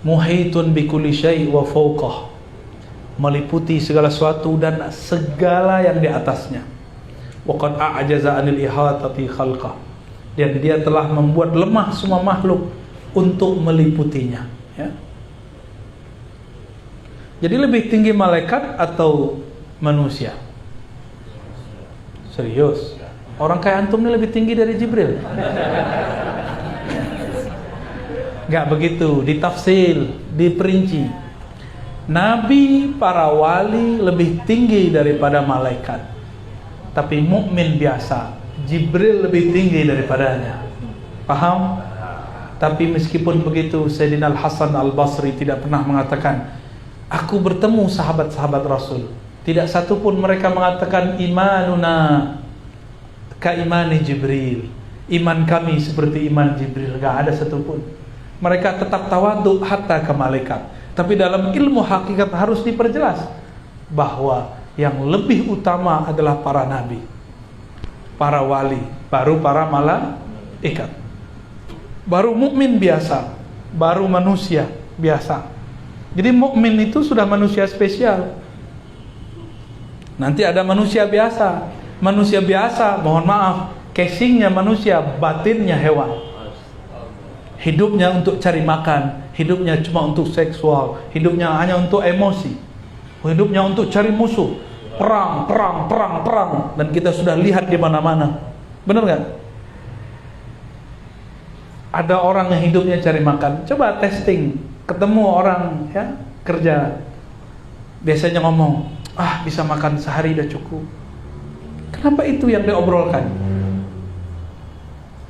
muhitun bikulli syai' wa fawqah, meliputi segala sesuatu dan segala yang di atasnya. Wa qad a'jaza 'anil ihatati khalqah, dan dia telah membuat lemah semua makhluk untuk meliputinya, ya. Jadi lebih tinggi malaikat atau manusia? Serius? Orang kayak antum ini lebih tinggi dari Jibril? Enggak begitu, ditafsir, diperinci. Nabi, para wali lebih tinggi daripada malaikat. Tapi mukmin biasa, Jibril lebih tinggi daripadanya. Paham? Tapi meskipun begitu, Sayyidina Al-Hasan Al-Basri tidak pernah mengatakan, aku bertemu sahabat-sahabat Rasul, tidak satu pun mereka mengatakan imanuna ka imani Jibril, iman kami seperti iman Jibril. Gak ada satu pun. Mereka tetap tawadhu hatta ke malaikat. Tapi dalam ilmu hakikat harus diperjelas bahwa yang lebih utama adalah para nabi, para wali, baru para malaikat, baru mukmin biasa, baru manusia biasa. Jadi mukmin itu sudah manusia spesial. Nanti ada manusia biasa. Manusia biasa, mohon maaf, casingnya manusia, batinnya hewan. Hidupnya untuk cari makan, hidupnya cuma untuk seksual, hidupnya hanya untuk emosi, hidupnya untuk cari musuh, perang. Dan kita sudah lihat di mana-mana. Benar nggak? Ada orang yang hidupnya cari makan. Coba testing, ketemu orang ya kerja, biasanya ngomong, bisa makan sehari udah cukup. Kenapa itu yang diobrolkan?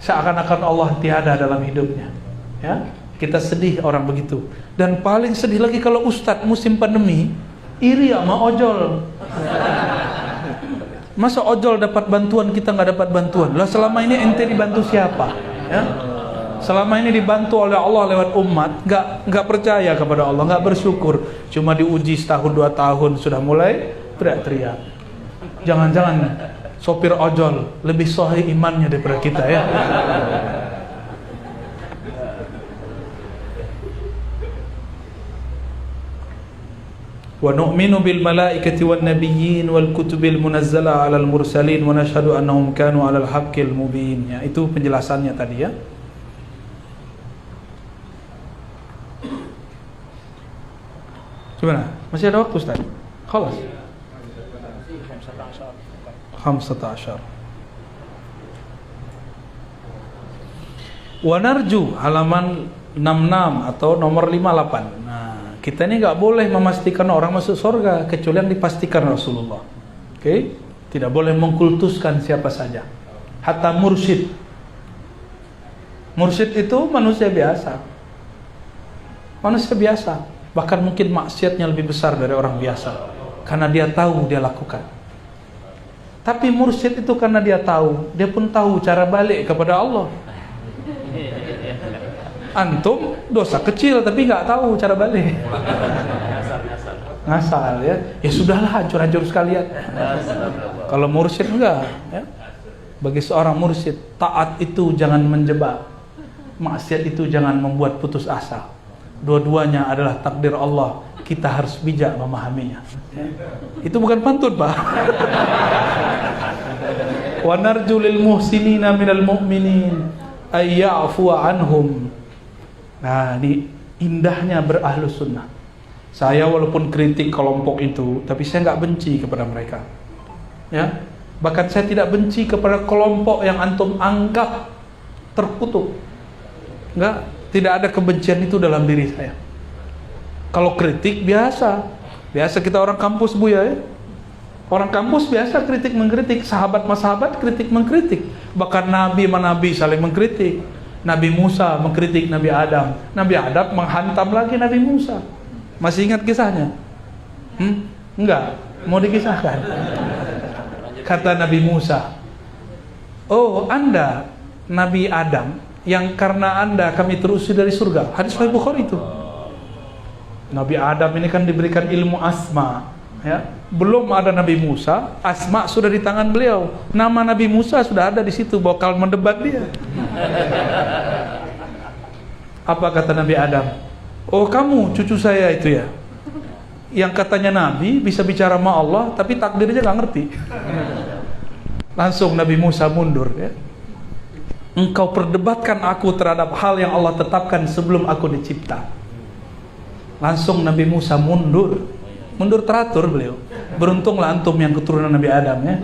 Seakan-akan Allah tiada dalam hidupnya. Ya, kita sedih orang begitu. Dan paling sedih lagi kalau ustadz musim pandemi iri sama ojol. Masa ojol dapat bantuan, kita nggak dapat bantuan? Lah selama ini ente dibantu siapa? Ya? Selama ini dibantu oleh Allah lewat umat, nggak percaya kepada Allah, nggak bersyukur. Cuma diuji setahun 2 tahun sudah mulai teriak-teriak. Jangan-jangan sopir ojol lebih sahih imannya daripada kita, ya. Wa nu'minu bil malaikati wan nabiyyin wal kutubil munazzala 'alal mursalin wa nashhadu annahum kanu 'alal haqqil mubin. Ya, itu penjelasannya tadi, ya. Gimana? Masih ada waktu, Ustaz? Khalas. 15. Wa narju halaman 66 atau nomor 58. Nah, kita ini nggak boleh memastikan orang masuk surga kecuali yang dipastikan Rasulullah. Oke? Tidak boleh mengkultuskan siapa saja. Hatta mursyid. Mursyid itu manusia biasa. Manusia biasa. Bahkan mungkin maksiatnya lebih besar dari orang biasa. Karena dia tahu dia lakukan. Tapi mursyid itu karena dia tahu, dia pun tahu cara balik kepada Allah. Antum dosa kecil tapi nggak tahu cara balik. Ngasal, ya. Ya sudahlah, hancur-hancur sekalian. Kalau mursyid enggak, ya. Bagi seorang mursyid, taat itu jangan menjebak, maksiat itu jangan membuat putus asa. Dua-duanya adalah takdir Allah. Kita harus bijak memahaminya. Ya. Itu bukan pantun, Pak. Wa narju lil muhsinina minal mu'minin ay ya'fu anhum. Nah, ini indahnya berahlus sunnah. Saya walaupun kritik kelompok itu, tapi saya nggak benci kepada mereka. Ya, bahkan saya tidak benci kepada kelompok yang antum anggap terkutuk. Tidak ada kebencian itu dalam diri saya. Kalau kritik biasa kita orang kampus, Bu, ya. Orang kampus biasa kritik mengkritik, sahabat sama sahabat kritik mengkritik. Bahkan nabi sama nabi saling mengkritik. Nabi Musa mengkritik Nabi Adam. Nabi Adam menghantam lagi Nabi Musa. Masih ingat kisahnya? Enggak, mau dikisahkan. Kata Nabi Musa, "Oh, Anda Nabi Adam yang karena Anda kami terusir dari surga." Hadis Sahih Bukhari itu. Nabi Adam ini kan diberikan ilmu asma, ya. Belum ada Nabi Musa, asma sudah di tangan beliau. Nama Nabi Musa sudah ada di situ, bakal mendebat dia. Apa kata Nabi Adam? Oh kamu cucu saya itu ya, yang katanya Nabi bisa bicara sama Allah tapi takdirnya gak ngerti. Langsung Nabi Musa mundur ya. Engkau perdebatkan aku terhadap hal yang Allah tetapkan sebelum aku dicipta. Langsung Nabi Musa mundur teratur beliau. Beruntunglah antum yang keturunan Nabi Adam ya.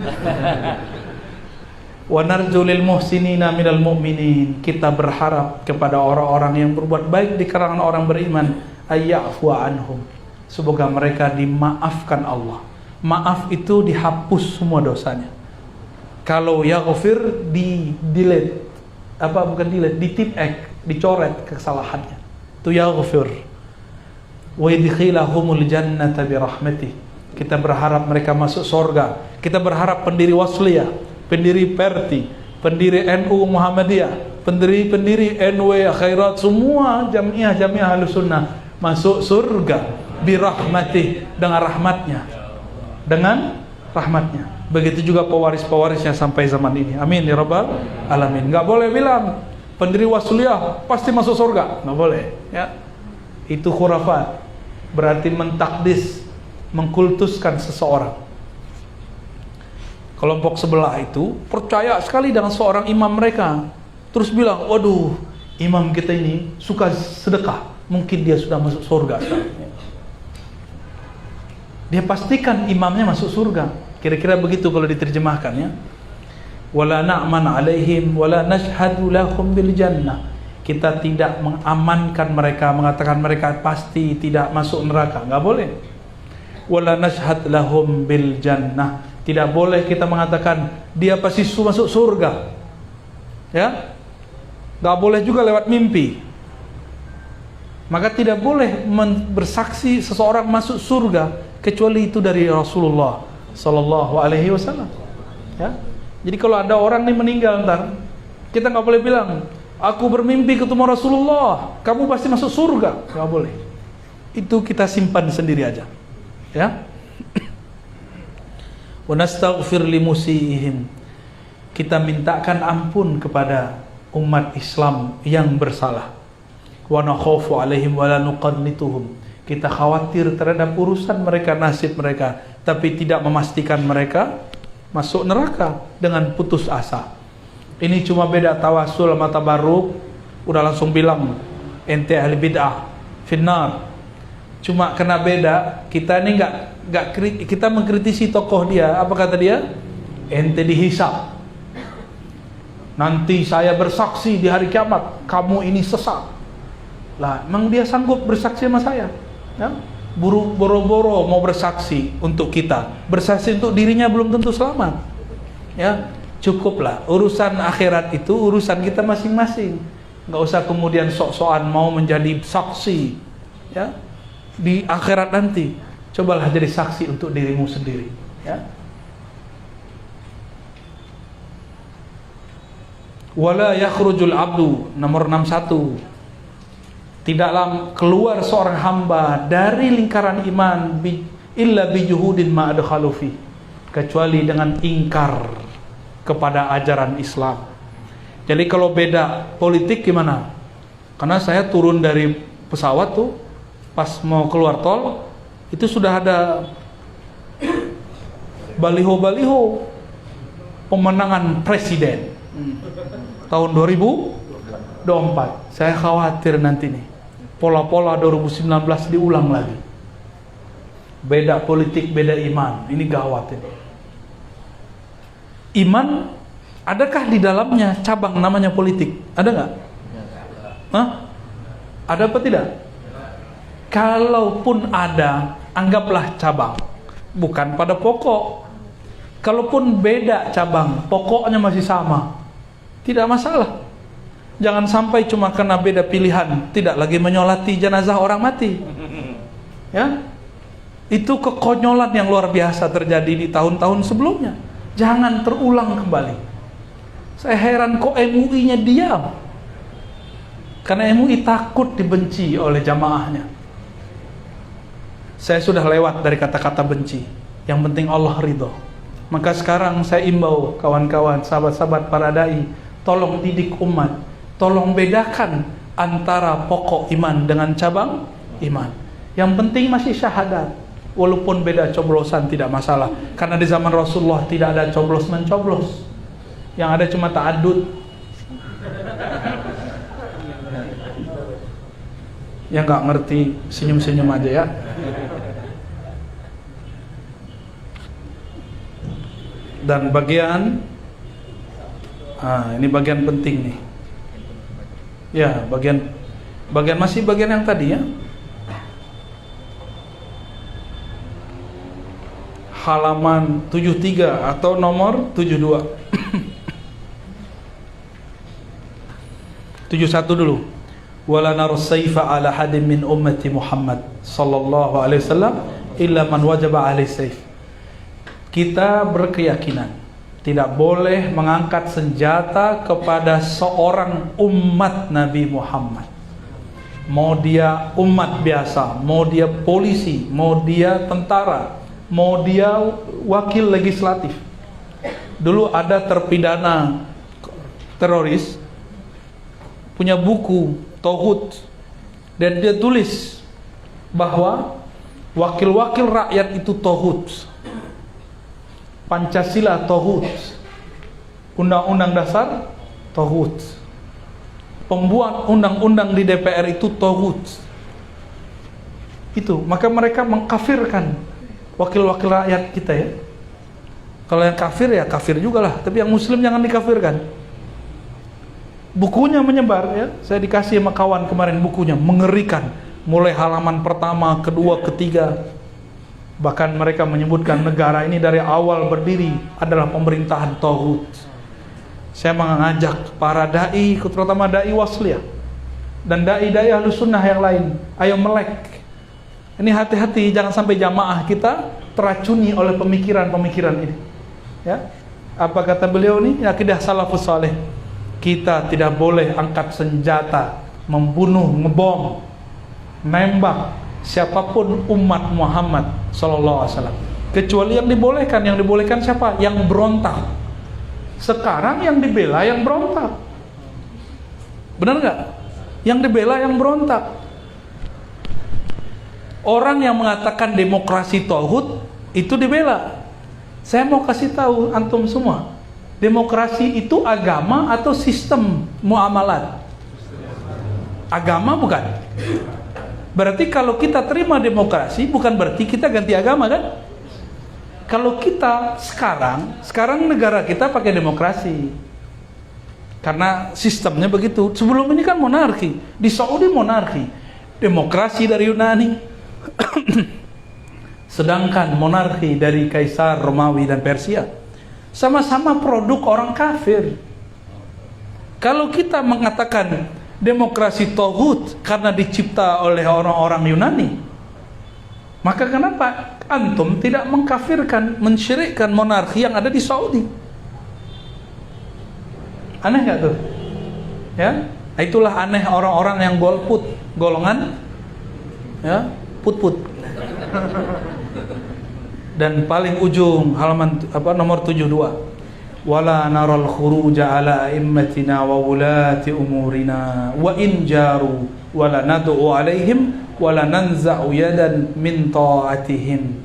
Wa narju lil muhsinina minal mu'minin. Kita berharap kepada orang-orang yang berbuat baik di kalangan orang beriman, ayyafu anhum. Semoga mereka dimaafkan Allah. Maaf itu dihapus semua dosanya. Kalau yaghfir di-delete, dicoret kesalahannya. Itu yaghfir. Wa yadkhilahumul jannata bi rahmatih. Kita berharap mereka masuk surga. Kita berharap pendiri Wasliyah, pendiri Perti, pendiri NU Muhammadiyah, pendiri NW Khairat, semua jamiah Ahlussunnah masuk surga bi rahmatih, dengan rahmatnya. Dengan rahmatnya. Begitu juga pewaris-pewarisnya sampai zaman ini. Amin ya rabbal alamin. Enggak boleh bilang pendiri Wasliyah pasti masuk surga, enggak boleh ya. Itu khurafat. Berarti mentakdis, mengkultuskan seseorang. Kelompok sebelah itu percaya sekali dengan seorang imam mereka, terus bilang, waduh, imam kita ini suka sedekah, mungkin dia sudah masuk surga sekarang. Dia pastikan imamnya masuk surga. Kira-kira begitu kalau diterjemahkan ya. Wala na'man alaihim wala nashhadu lahum bil jannah. Kita tidak mengamankan mereka, mengatakan mereka pasti tidak masuk neraka, enggak boleh. Wala nashhad lahum bil jannah. Tidak boleh kita mengatakan dia pasti masuk surga. Ya? Enggak boleh juga lewat mimpi. Maka tidak boleh bersaksi seseorang masuk surga kecuali itu dari Rasulullah sallallahu alaihi wasallam. Ya? Jadi kalau ada orang nih meninggal ntar, kita enggak boleh bilang, aku bermimpi ketemu Rasulullah, kamu pasti masuk surga. Enggak boleh. Itu kita simpan sendiri aja. Ya. Wa nastaghfir limusiihim. Kita mintakan ampun kepada umat Islam yang bersalah. Wa nakhafu alaihim wa la nuqannituhum. Kita khawatir terhadap urusan mereka, nasib mereka, tapi tidak memastikan mereka masuk neraka dengan putus asa. Ini cuma beda tawasul sama tabarruk, udah langsung bilang ente ahli bid'ah finnar. Cuma kena beda, kita ini enggak kita mengkritisi tokoh dia. Apa kata dia? Ente dihisab. Nanti saya bersaksi di hari kiamat, kamu ini sesat. Lah, memang dia sanggup bersaksi sama saya? Ya? Boro-boro mau bersaksi untuk kita. Bersaksi untuk dirinya belum tentu selamat. Ya. Cukuplah, urusan akhirat itu urusan kita masing-masing. Nggak usah kemudian sok-sokan mau menjadi saksi ya di akhirat nanti. Cobalah jadi saksi untuk dirimu sendiri ya. Wala yakhrujul abdu, nomor 61. Tidaklah keluar seorang hamba dari lingkaran iman illa bijuhudin ma adkhalu fi, kecuali dengan ingkar kepada ajaran Islam. Jadi kalau beda politik gimana? Karena saya turun dari pesawat tuh, pas mau keluar tol, itu sudah ada baliho-baliho pemenangan presiden tahun 2024. Saya khawatir nanti nih pola-pola 2019 diulang lagi. Beda politik, beda iman. Ini gawat ini. Iman, adakah di dalamnya cabang namanya politik? Ada nggak? Hah? Ada apa tidak? Kalaupun ada, anggaplah cabang, bukan pada pokok. Kalaupun beda cabang, pokoknya masih sama, tidak masalah. Jangan sampai cuma karena beda pilihan tidak lagi menyolati jenazah orang mati. Ya, itu kekonyolan yang luar biasa terjadi di tahun-tahun sebelumnya. Jangan terulang kembali. Saya heran kok MUI-nya diam. Karena MUI takut dibenci oleh jamaahnya. Saya sudah lewat dari kata-kata benci. Yang penting Allah ridho. Maka sekarang saya imbau kawan-kawan, sahabat-sahabat para dai, tolong didik umat, tolong bedakan antara pokok iman dengan cabang iman. Yang penting masih syahadat. Walaupun beda coblosan tidak masalah. Karena di zaman Rasulullah tidak ada coblos-mencoblos. Yang ada cuma ta'adud. Yang nggak ngerti senyum-senyum aja ya. Dan bagian ini bagian penting nih. Ya, bagian masih bagian yang tadi ya. Halaman 73 atau nomor 72. 71 dulu. Wala narus sayfa ala hadim min ummati Muhammad sallallahu alaihi wasallam illa man wajaba alaihi sayf. Kita berkeyakinan tidak boleh mengangkat senjata kepada seorang umat Nabi Muhammad. Mau dia umat biasa, mau dia polisi, mau dia tentara, mau dia wakil legislatif. Dulu ada terpidana teroris punya buku Tauhid, dan dia tulis bahwa wakil-wakil rakyat itu Tauhid, Pancasila Tauhid, Undang-Undang Dasar Tauhid, pembuat undang-undang di DPR itu Tauhid. Itu, maka mereka mengkafirkan wakil-wakil rakyat kita ya. Kalau yang kafir ya kafir juga lah, tapi yang muslim jangan dikafirkan. Bukunya menyebar ya, saya dikasih sama kawan kemarin bukunya, mengerikan. Mulai halaman pertama, kedua, ketiga. Bahkan mereka menyebutkan negara ini dari awal berdiri adalah pemerintahan Tauhid. Saya mengajak para dai, terutama dai wasliyah dan dai-dai Ahlus Sunnah yang lain, ayo melek. Ini hati-hati, jangan sampai jamaah kita teracuni oleh pemikiran-pemikiran ini. Ya, apa kata beliau nih? Akidah salafus saleh. Kita tidak boleh angkat senjata, membunuh, ngebom, nembak siapapun umat Muhammad sallallahu alaihi wasallam. Kecuali yang dibolehkan siapa? Yang berontak. Sekarang yang dibela yang berontak. Benar nggak? Yang dibela yang berontak. Orang yang mengatakan demokrasi tauhid itu dibela. Saya mau kasih tahu antum semua, demokrasi itu agama atau sistem muamalat? Agama bukan? Berarti kalau kita terima demokrasi bukan berarti kita ganti agama kan? Kalau kita sekarang negara kita pakai demokrasi karena sistemnya begitu. Sebelum ini kan monarki. Di Saudi monarki, demokrasi dari Yunani. Sedangkan monarki dari Kaisar Romawi dan Persia. Sama-sama produk orang kafir. Kalau kita mengatakan demokrasi tauhid karena dicipta oleh orang-orang Yunani, maka kenapa antum tidak mengkafirkan, mensyirikkan monarki yang ada di Saudi? Aneh nggak tuh? Ya, itulah aneh orang-orang yang golput, golongan ya put-put. Dan paling ujung halaman nomor 72. Wala naral khuruja ala immatina wa ulati umurina wa in jaru wala nad'u alaihim wala nanza'u yadan min ta'atihim.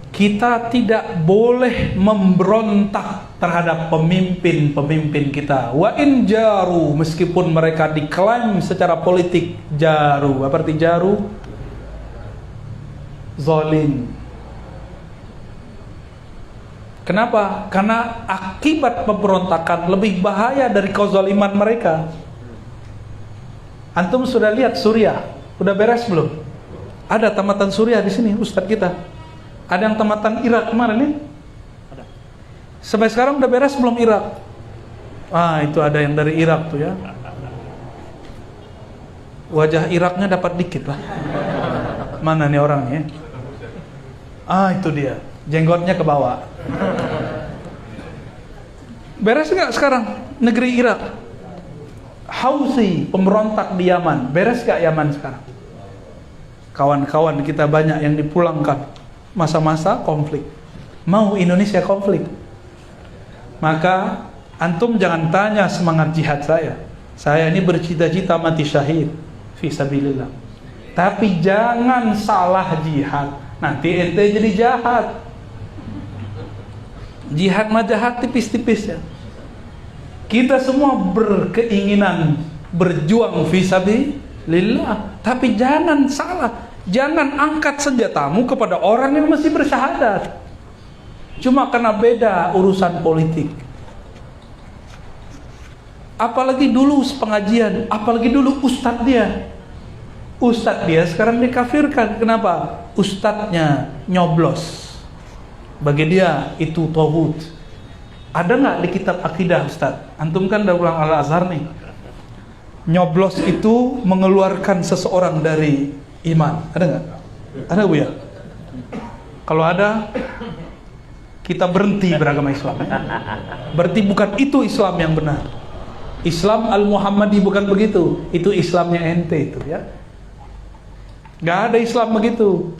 Kita tidak boleh memberontak terhadap pemimpin-pemimpin kita. Wa in jaru, meskipun mereka diklaim secara politik jaru. Apa arti jaru? Zalim. Kenapa? Karena akibat pemberontakan lebih bahaya dari kezaliman mereka. Antum sudah lihat Suriah, udah beres belum? Ada tamatan Suriah di sini, Ustadz kita. Ada yang tamatan Irak kemarin nih? Ada. Sampai sekarang udah beres belum Irak? Itu ada yang dari Irak tuh ya. Wajah Iraknya dapat dikit lah. Mana nih orangnya? Itu dia. Jenggotnya ke bawah. Beres nggak sekarang negeri Irak? Houthi, pemberontak di Yaman, beres nggak Yaman sekarang? Kawan-kawan kita banyak yang dipulangkan masa-masa konflik. Mau Indonesia konflik? Maka antum jangan tanya semangat jihad saya. Saya ini bercita-cita mati syahid fisabilillah. Tapi jangan salah jihad, nanti ente jadi jahat. Jihad mah jahat tipis-tipis ya. Kita semua berkeinginan berjuang fisabilillah, tapi jangan salah. Jangan angkat senjatamu kepada orang yang masih bersyahadat cuma karena beda urusan politik. Apalagi dulu pengajian, apalagi dulu ustadz dia sekarang dikafirkan. Kenapa? Ustadznya nyoblos, bagi dia itu tauhid. Ada nggak di kitab akidah Ustadz? Antum kan udah pulang Al-Azhar nih. Nyoblos itu mengeluarkan seseorang dari iman. Ada nggak? Ada Bu ya? Kalau ada, kita berhenti beragama Islam. Berarti bukan itu Islam yang benar. Islam Al-Muhammadi bukan begitu. Itu Islamnya ente itu ya. Nggak ada Islam begitu.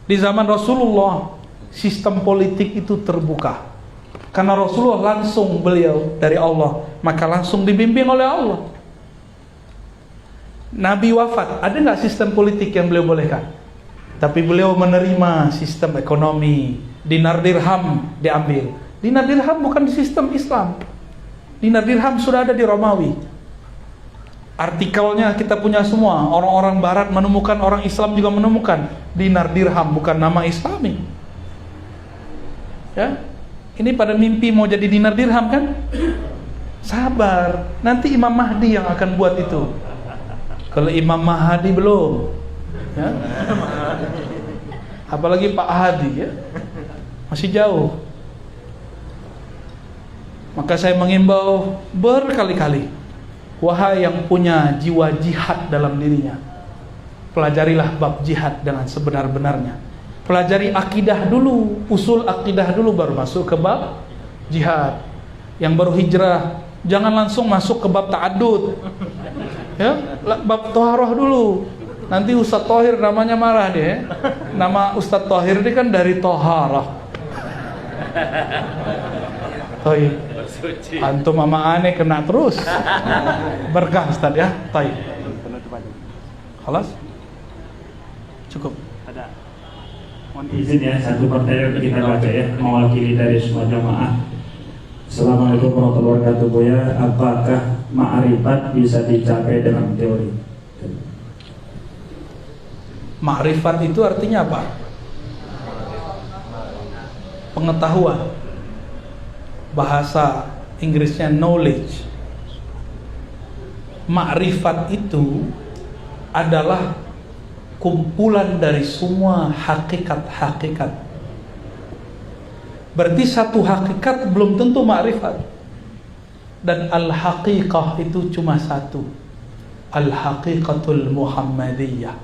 Di zaman Rasulullah sistem politik itu terbuka. Karena Rasulullah langsung beliau dari Allah, maka langsung dibimbing oleh Allah. Nabi wafat, ada nggak sistem politik yang beliau bolehkan? Tapi beliau menerima sistem ekonomi. Dinar dirham diambil. Dinar dirham bukan di sistem Islam. Dinar dirham sudah ada di Romawi. Artikelnya kita punya semua. Orang-orang Barat menemukan, orang Islam juga menemukan. Dinar dirham bukan nama Islami. Ya, ini pada mimpi mau jadi dinar dirham kan? Sabar, nanti Imam Mahdi yang akan buat itu. Kalau Imam Mahdi belum, ya. Apalagi Pak Hadi ya, masih jauh. Maka saya mengimbau berkali-kali, wahai yang punya jiwa jihad dalam dirinya, pelajarilah bab jihad dengan sebenar-benarnya. Pelajari akidah dulu, usul akidah dulu, baru masuk ke bab jihad. Yang baru hijrah, jangan langsung masuk ke bab ta'addud. Ya, bab toharoh dulu. Nanti Ustadz Thohir namanya marah deh. Nama Ustadz Thohir ini kan dari toharoh. Tohir. Antum sama aneh kena terus. Berkah Ustadz ya. Tohir. Halas? Cukup. Ada. Izin ya, satu pertanyaan kita baca ya, mewakili dari semua jamaah. Assalamualaikum warahmatullahi wabarakatuh. Buya, apakah ma'rifat bisa dicapai dalam teori? Ma'rifat itu artinya apa? Pengetahuan. Bahasa Inggrisnya knowledge. Ma'rifat itu adalah kumpulan dari semua hakikat-hakikat. Berarti satu hakikat belum tentu ma'rifat. Dan al-haqiqah itu cuma satu, al-haqiqatul Muhammadiyah.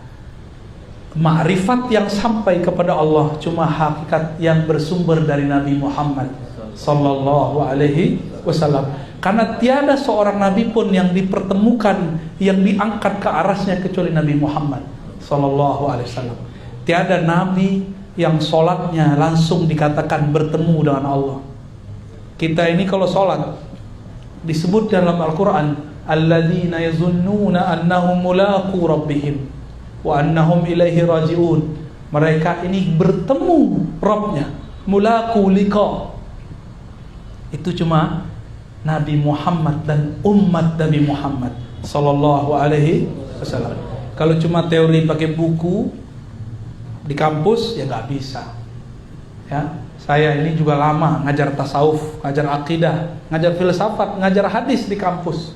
Ma'rifat yang sampai kepada Allah cuma hakikat yang bersumber dari Nabi Muhammad sallallahu alaihi wasallam. Karena tiada seorang nabi pun yang dipertemukan, yang diangkat ke arasnya kecuali Nabi Muhammad sallallahu alaihi wasallam. Tiada nabi yang sholatnya langsung dikatakan bertemu dengan Allah. Kita ini kalau sholat disebut dalam Al-Quran, alladzina yazunnuna annahum mulaqu rabbihim wa annahum ilaihi raji'un. Mereka ini bertemu Rabbnya, mulaqu liqa. Itu cuma Nabi Muhammad dan umat Nabi Muhammad sallallahu alaihi wasallam. Kalau cuma teori pakai buku di kampus ya nggak bisa. Ya, saya ini juga lama ngajar tasawuf, ngajar akidah, ngajar filsafat, ngajar hadis di kampus.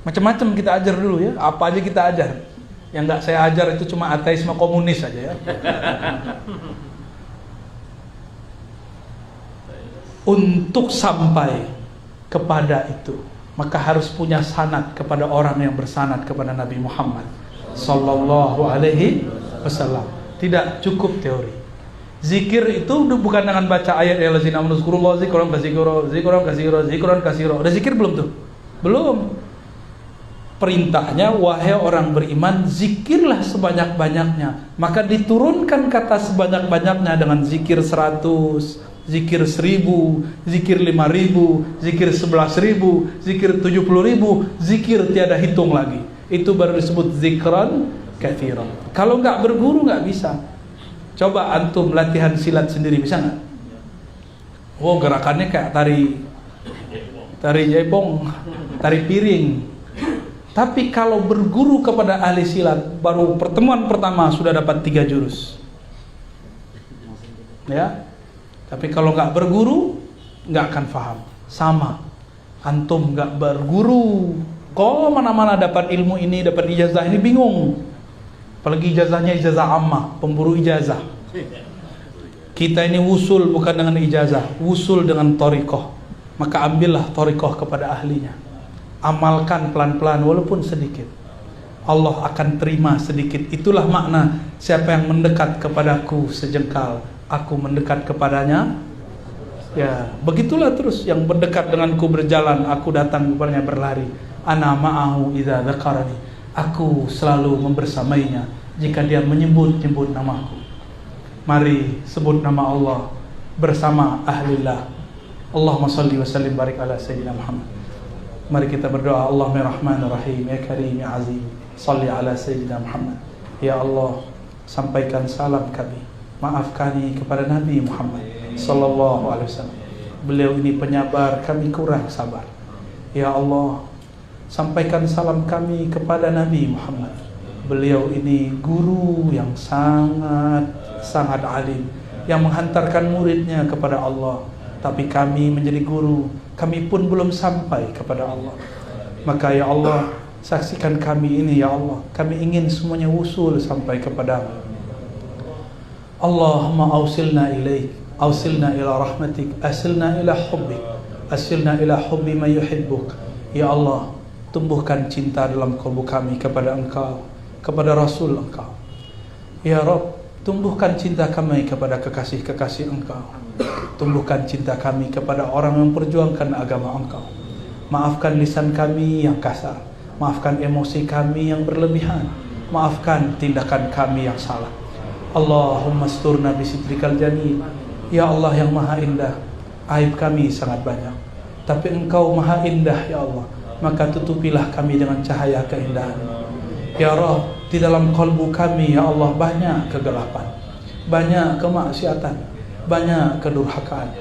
Macam-macam kita ajar dulu ya, apa aja kita ajar. Yang nggak saya ajar itu cuma ateisme komunis aja ya. Untuk sampai kepada itu, maka harus punya sanad kepada orang yang bersanad kepada Nabi Muhammad sallallahu alaihi wasallam. Tidak cukup teori. Zikir itu bukan dengan baca ayat ya lazina amnuzkurullah zikran kasiro. Udah zikir belum tuh? Belum. Perintahnya wahai orang beriman, zikirlah sebanyak-banyaknya. Maka diturunkan kata sebanyak-banyaknya dengan zikir 100, zikir 1000, zikir 5000, zikir 11.000, zikir 70.000, zikir tiada hitung lagi. Itu baru disebut zikran katsiran. Kalau nggak berguru nggak bisa. Coba antum latihan silat sendiri, bisa nggak? Oh, gerakannya kayak tari jaipong, tari piring. Tapi kalau berguru kepada ahli silat, baru pertemuan pertama sudah dapat 3 jurus. Ya. Tapi kalau nggak berguru, nggak akan paham. Sama, antum nggak berguru, kalau mana-mana dapat ilmu ini, dapat ijazah ini, bingung. Apalagi ijazahnya ijazah ammah, pemburu ijazah. Kita ini wusul bukan dengan ijazah, wusul dengan thariqah. Maka ambillah thariqah kepada ahlinya. Amalkan pelan-pelan walaupun sedikit. Allah akan terima sedikit. Itulah makna siapa yang mendekat kepadaku sejengkal, aku mendekat kepadanya. Ya, begitulah terus yang berdekat denganku berjalan, aku datang kepadanya berlari. Ana ma'ahu idza dzakarani. Aku selalu membersamainya jika dia menyebut-nyebut namaku. Mari sebut nama Allah bersama ahlillah. Allahumma salli wa sallim barik ala sayyidina Muhammad. Mari kita berdoa. Allahumma rahmanir rahim, ya karim ya azim, salli ala sayyidina Muhammad. Ya Allah, sampaikan salam kami, maafkani kepada Nabi Muhammad sallallahu alaihi wasallam. Beliau ini penyabar, kami kurang sabar. Ya Allah, sampaikan salam kami kepada Nabi Muhammad. Beliau ini guru yang sangat alim, yang menghantarkan muridnya kepada Allah. Tapi kami menjadi guru, kami pun belum sampai kepada Allah. Maka ya Allah, saksikan kami ini ya Allah. Kami ingin semuanya wusul sampai kepada Allahumma awsilna ilaik, awsilna ila rahmatik, asilna ila hubbik, asilna ila hubbi man yuhibbuk. Ya Allah, tumbuhkan cinta dalam kalbu kami kepada Engkau, kepada Rasul Engkau. Ya Rabb, tumbuhkan cinta kami kepada kekasih-kekasih Engkau. Tumbuhkan cinta kami kepada orang yang memperjuangkan agama Engkau. Maafkan lisan kami yang kasar, maafkan emosi kami yang berlebihan, maafkan tindakan kami yang salah. Allahumma asturna bisitrikal jamil. Ya Allah yang maha indah, aib kami sangat banyak, tapi Engkau maha indah ya Allah. Maka tutupilah kami dengan cahaya keindahan. Ya Rabb, di dalam kalbu kami ya Allah banyak kegelapan, banyak kemaksiatan, banyak kedurhakaan.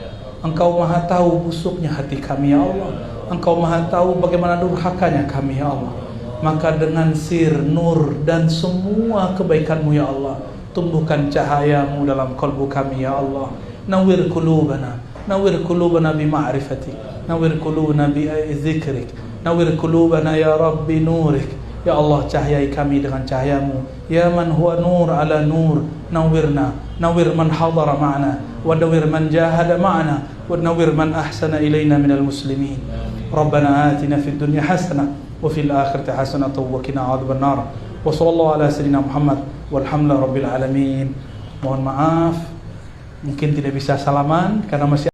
Engkau maha tahu busuknya hati kami ya Allah. Engkau maha tahu bagaimana durhakanya kami ya Allah. Maka dengan sir, nur dan semua kebaikan-Mu ya Allah, tumbuhkan cahaya-Mu dalam kalbu kami ya Allah. Nawwir qulubana, nawwir qulubana bi ma'rifatik, nawwir qulubana bi dzikrik, nawwir qulubana ya Rabbi nurik. Ya Allah, cahayai kami dengan cahaya-Mu. Ya man huwa nur ala nur, nawwirna, nawwir man hadara ma'ana, wa nawwir man jahada ma'ana, wa nawwir man ahsana ilayna minal muslimin. Rabbana atina fid dunya hasanah wa fil akhirati hasanah wa qina adzabannar. Wa sallallahu ala sayyidina Muhammad walhamdulillahi rabbil alamin. Mohon maaf, mungkin tidak bisa salaman karena masih